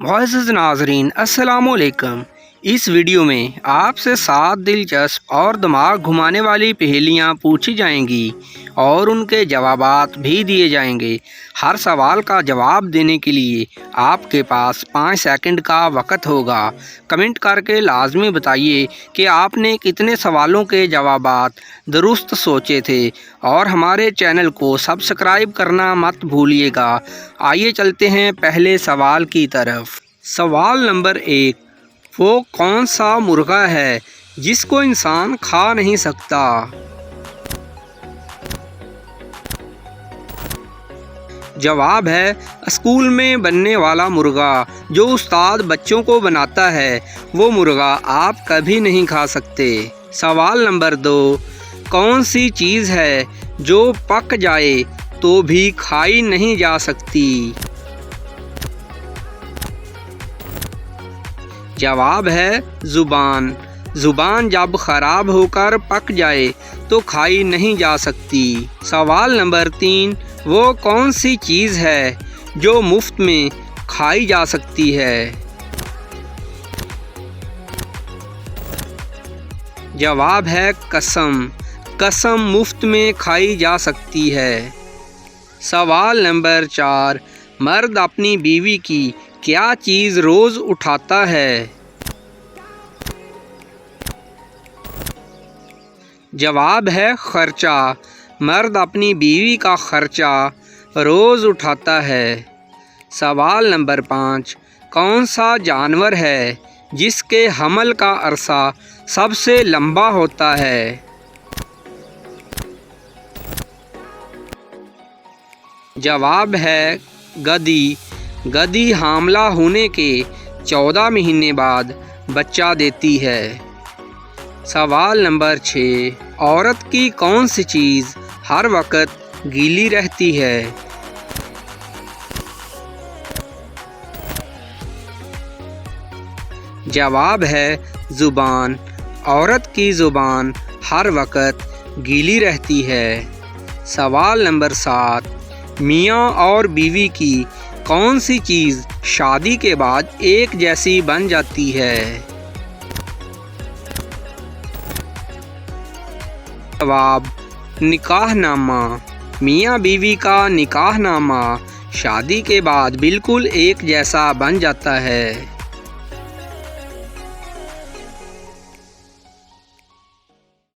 معزز ناظرین السلام علیکم۔ اس ویڈیو میں آپ سے 7 دلچسپ اور دماغ گھمانے والی پہیلیاں پوچھی جائیں گی اور ان کے جوابات بھی دیے جائیں گے۔ ہر سوال کا جواب دینے کے لیے آپ کے پاس 5 سیکنڈ کا وقت ہوگا۔ کمنٹ کر کے لازمی بتائیے کہ آپ نے کتنے سوالوں کے جوابات درست سوچے تھے اور ہمارے چینل کو سبسکرائب کرنا مت بھولیے گا۔ آئیے چلتے ہیں پہلے سوال کی طرف۔ سوال نمبر 1، وہ کون سا مرغا ہے جس کو انسان کھا نہیں سکتا؟ جواب ہے اسکول میں بننے والا مرغا۔ جو استاد بچوں کو بناتا ہے وہ مرغا آپ کبھی نہیں کھا سکتے۔ سوال نمبر 2، کون سی چیز ہے جو پک جائے تو بھی کھائی نہیں جا سکتی؟ جواب ہے زبان۔ زبان جب خراب ہو کر پک جائے تو کھائی نہیں جا سکتی۔ سوال نمبر 3، وہ کون سی چیز ہے جو مفت میں کھائی جا سکتی ہے؟ جواب ہے قسم۔ قسم مفت میں کھائی جا سکتی ہے۔ سوال نمبر 4، مرد اپنی بیوی کی کیا چیز روز اٹھاتا ہے؟ جواب ہے خرچہ۔ مرد اپنی بیوی کا خرچہ روز اٹھاتا ہے۔ سوال نمبر 5، کون سا جانور ہے جس کے حمل کا عرصہ سب سے لمبا ہوتا ہے؟ جواب ہے گدی۔ گدی حاملہ ہونے کے 14 مہینے بعد بچہ دیتی ہے۔ سوال نمبر 6، عورت کی کون سی چیز ہر وقت گیلی رہتی ہے؟ جواب ہے زبان۔ عورت کی زبان ہر وقت گیلی رہتی ہے۔ سوال نمبر 7، میاں اور بیوی کی کون سی چیز شادی کے بعد ایک جیسی بن جاتی ہے؟ جواب نکاح نامہ۔ میاں بیوی کا نکاح نامہ شادی کے بعد بالکل ایک جیسا بن جاتا ہے۔